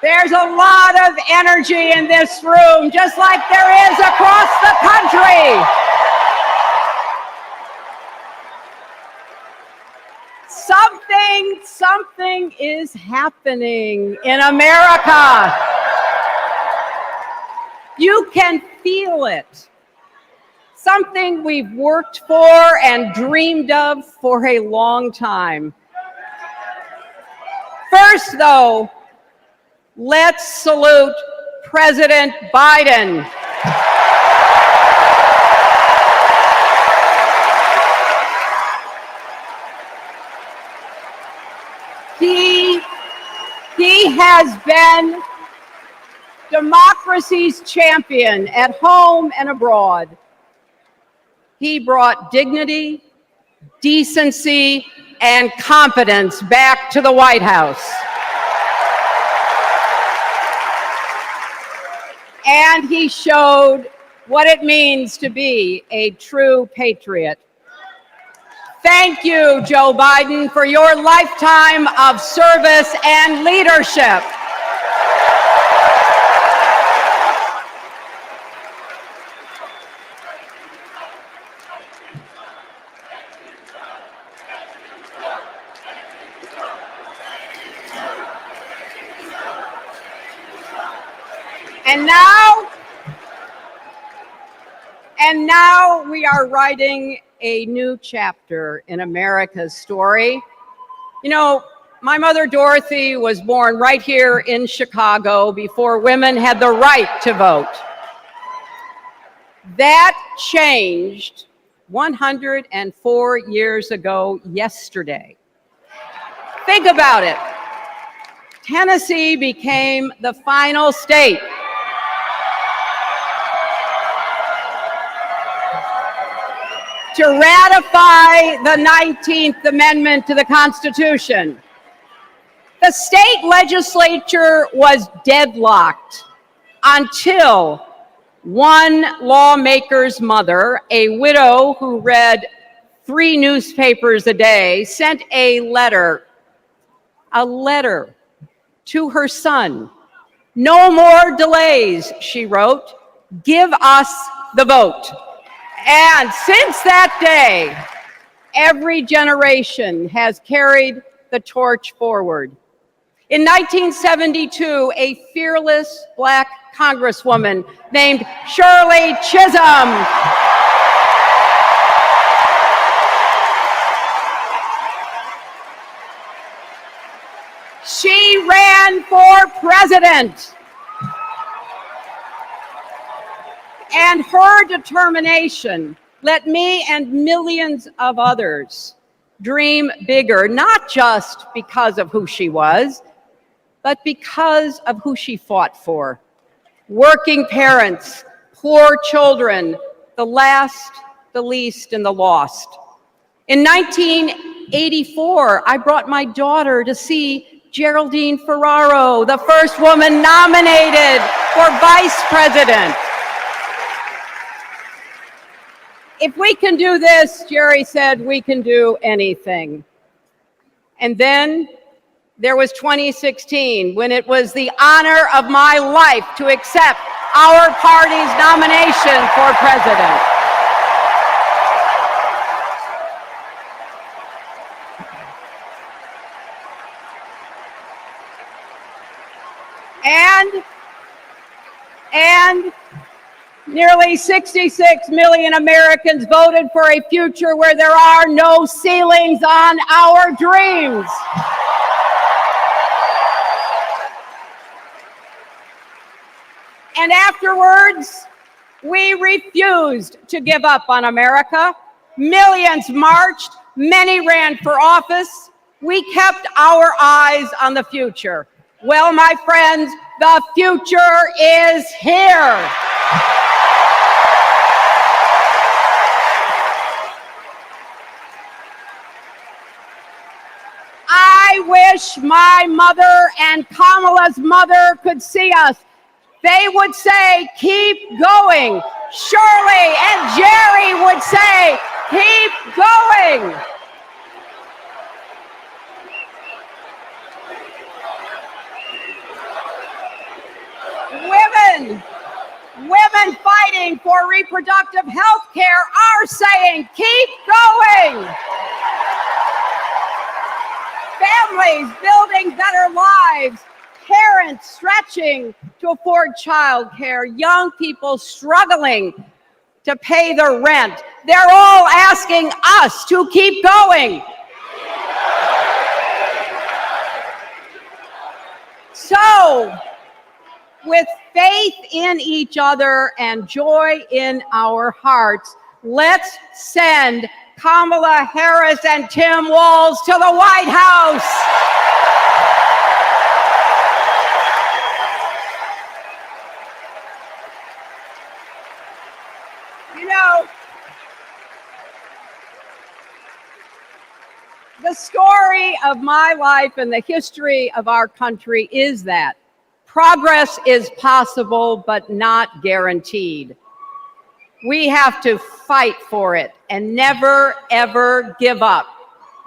There's a lot of energy in this room, just like there is across the country. Something is happening in America. You can feel it. Something we've worked for and dreamed of for a long time. First, though, let's salute President Biden. He has been democracy's champion at home and abroad. He brought dignity, decency, and competence back to the White House. And he showed what it means to be a true patriot. Thank you, Joe Biden, for your lifetime of service and leadership. And now we are writing a new chapter in America's story. You know, my mother Dorothy was born right here in Chicago before women had the right to vote. That changed 104 years ago yesterday. Think about it. Tennessee became the final state to ratify the 19th Amendment to the Constitution. The state legislature was deadlocked until one lawmaker's mother, a widow who read 3 newspapers a day, sent a letter to her son. "No more delays," she wrote. "Give us the vote." And since that day, every generation has carried the torch forward. In 1972, a fearless Black Congresswoman named Shirley Chisholm she ran for president. And her determination let me and millions of others dream bigger, not just because of who she was, but because of who she fought for. Working parents, poor children, the last, the least, and the lost. In 1984, I brought my daughter to see Geraldine Ferraro, the first woman nominated for vice president. If we can do this, Jerry said, we can do anything. And then there was 2016, when it was the honor of my life to accept our party's nomination for president. And nearly 66 million Americans voted for a future where there are no ceilings on our dreams. And afterwards, we refused to give up on America. Millions marched, many ran for office. We kept our eyes on the future. Well, my friends, the future is here. I wish my mother and Kamala's mother could see us. They would say, keep going. Shirley and Jerry would say, keep going. women fighting for reproductive health care are saying, keep going. Families building better lives, parents stretching to afford childcare, young people struggling to pay their rent. They're all asking us to keep going. So, with faith in each other and joy in our hearts, let's send Kamala Harris and Tim Walz to the White House. You know, the story of my life and the history of our country is that progress is possible, but not guaranteed. We have to fight for it and never, ever give up.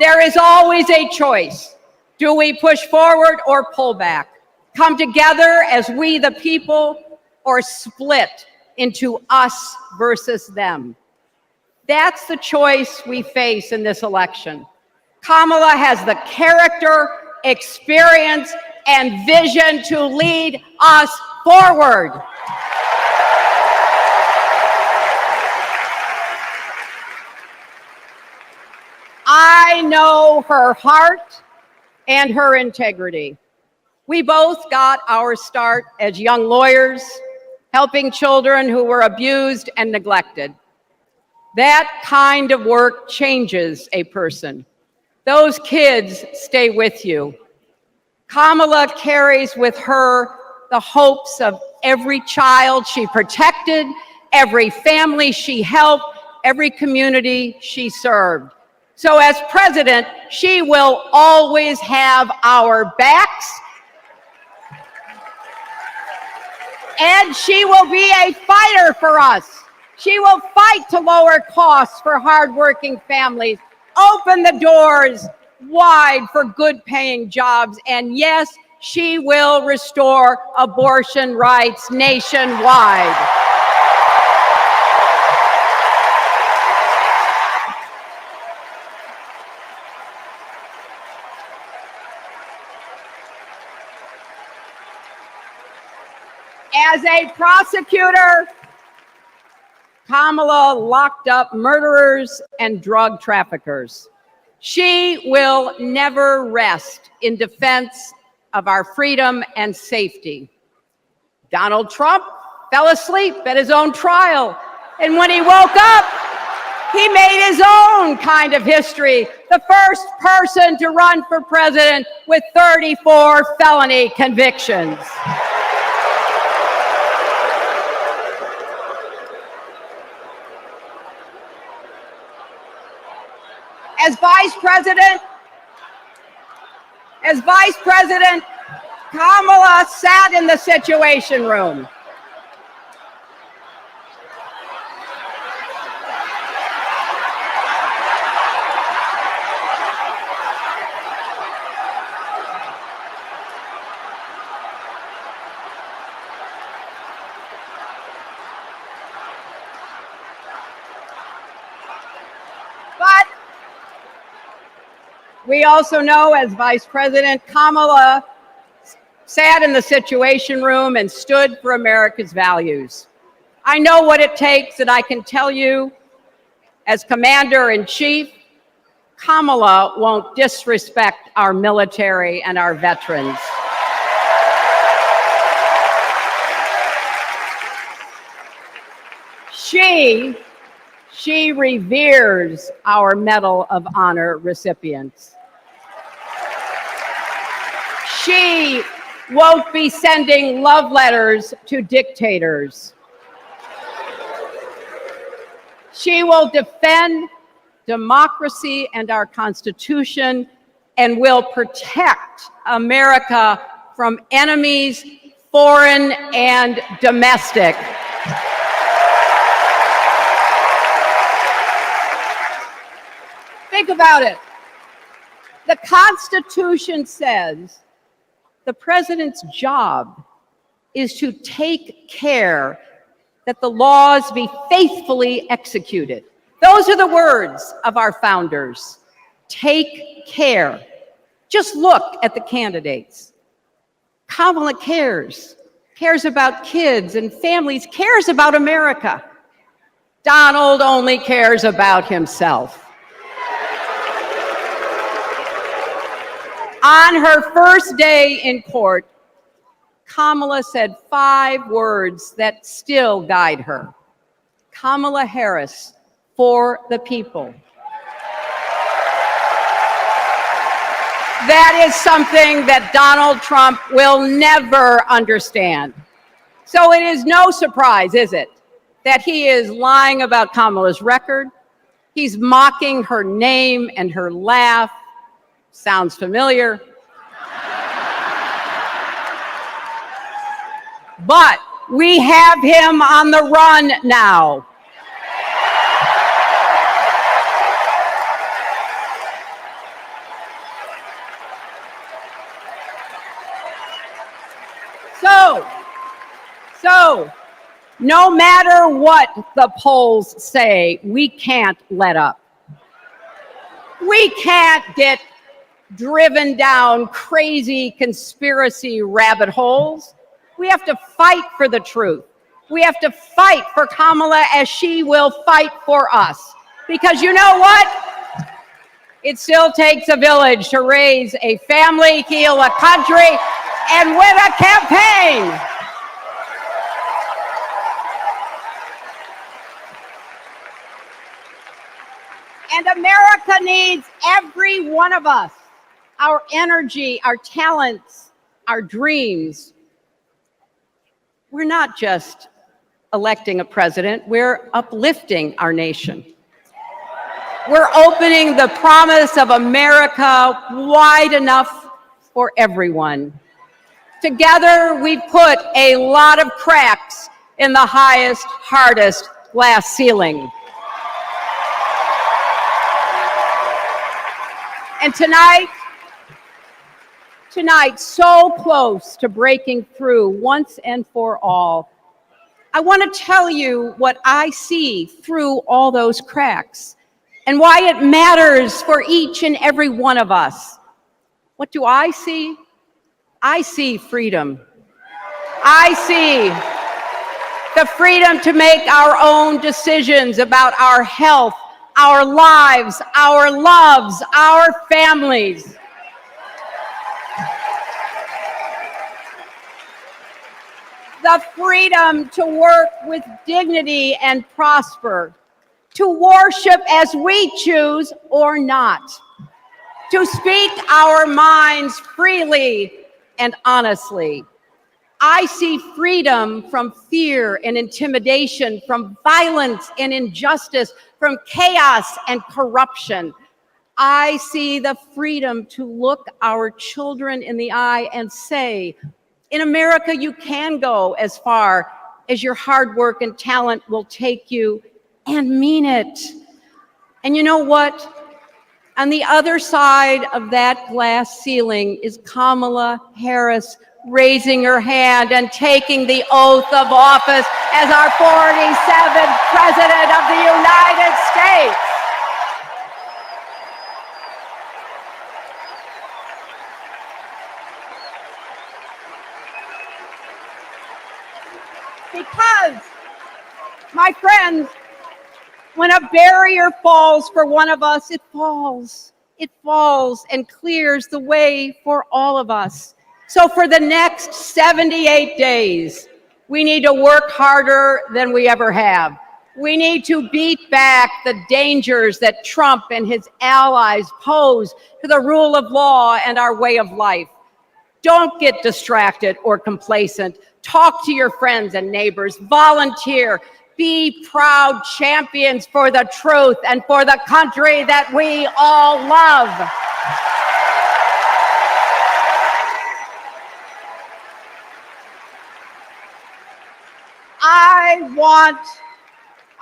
There is always a choice. Do we push forward or pull back? Come together as we the people, or split into us versus them? That's the choice we face in this election. Kamala has the character, experience, and vision to lead us forward. I know her heart and her integrity. We both got our start as young lawyers, helping children who were abused and neglected. That kind of work changes a person. Those kids stay with you. Kamala carries with her the hopes of every child she protected, every family she helped, every community she served. So as president, she will always have our backs, and she will be a fighter for us. She will fight to lower costs for hardworking families, open the doors wide for good-paying jobs, and yes, she will restore abortion rights nationwide. As a prosecutor, Kamala locked up murderers and drug traffickers. She will never rest in defense of our freedom and safety. Donald Trump fell asleep at his own trial, and when he woke up, he made his own kind of history, the first person to run for president with 34 felony convictions. As vice president, Kamala sat in the Situation Room. But we also know, as vice president, Kamala sat in the Situation Room and stood for America's values. I know what it takes, and I can tell you, as commander-in-chief, Kamala won't disrespect our military and our veterans. She reveres our Medal of Honor recipients. She won't be sending love letters to dictators. She will defend democracy and our Constitution and will protect America from enemies, foreign and domestic. Think about it. The Constitution says the president's job is to take care that the laws be faithfully executed. Those are the words of our founders. Take care. Just look at the candidates. Kamala cares about kids and families, cares about America. Donald only cares about himself. On her first day in court, Kamala said 5 words that still guide her. Kamala Harris, for the people. That is something that Donald Trump will never understand. So it is no surprise, is it, that he is lying about Kamala's record. He's mocking her name and her laugh. Sounds familiar. But we have him on the run now. So, no matter what the polls say, we can't let up. We can't get driven down crazy conspiracy rabbit holes. We have to fight for the truth. We have to fight for Kamala as she will fight for us. Because you know what? It still takes a village to raise a family, heal a country, and win a campaign. And America needs every one of us, our energy, our talents, our dreams. We're not just electing a president, we're uplifting our nation. We're opening the promise of America wide enough for everyone. Together, we put a lot of cracks in the highest, hardest glass ceiling. And tonight, so close to breaking through once and for all, I want to tell you what I see through all those cracks and why it matters for each and every one of us. What do I see? I see freedom. I see the freedom to make our own decisions about our health, our lives, our loves, our families. The freedom to work with dignity and prosper, to worship as we choose or not, to speak our minds freely and honestly. I see freedom from fear and intimidation, from violence and injustice, from chaos and corruption. I see the freedom to look our children in the eye and say, in America, you can go as far as your hard work and talent will take you, and mean it. And you know what? On the other side of that glass ceiling is Kamala Harris raising her hand and taking the oath of office as our 47th President of the United States. Because, my friends, when a barrier falls for one of us, it falls. It falls and clears the way for all of us. So for the next 78 days, we need to work harder than we ever have. We need to beat back the dangers that Trump and his allies pose to the rule of law and our way of life. Don't get distracted or complacent. Talk to your friends and neighbors. Volunteer. Be proud champions for the truth and for the country that we all love.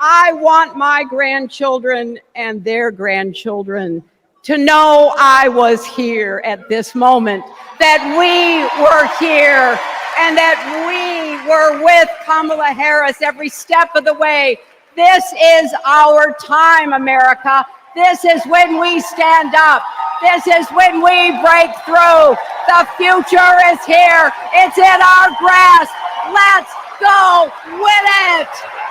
I want my grandchildren and their grandchildren to know I was here at this moment, that we were here and that we were with Kamala Harris every step of the way. This is our time, America. This is when we stand up. This is when we break through. The future is here. It's in our grasp. Let's go win it.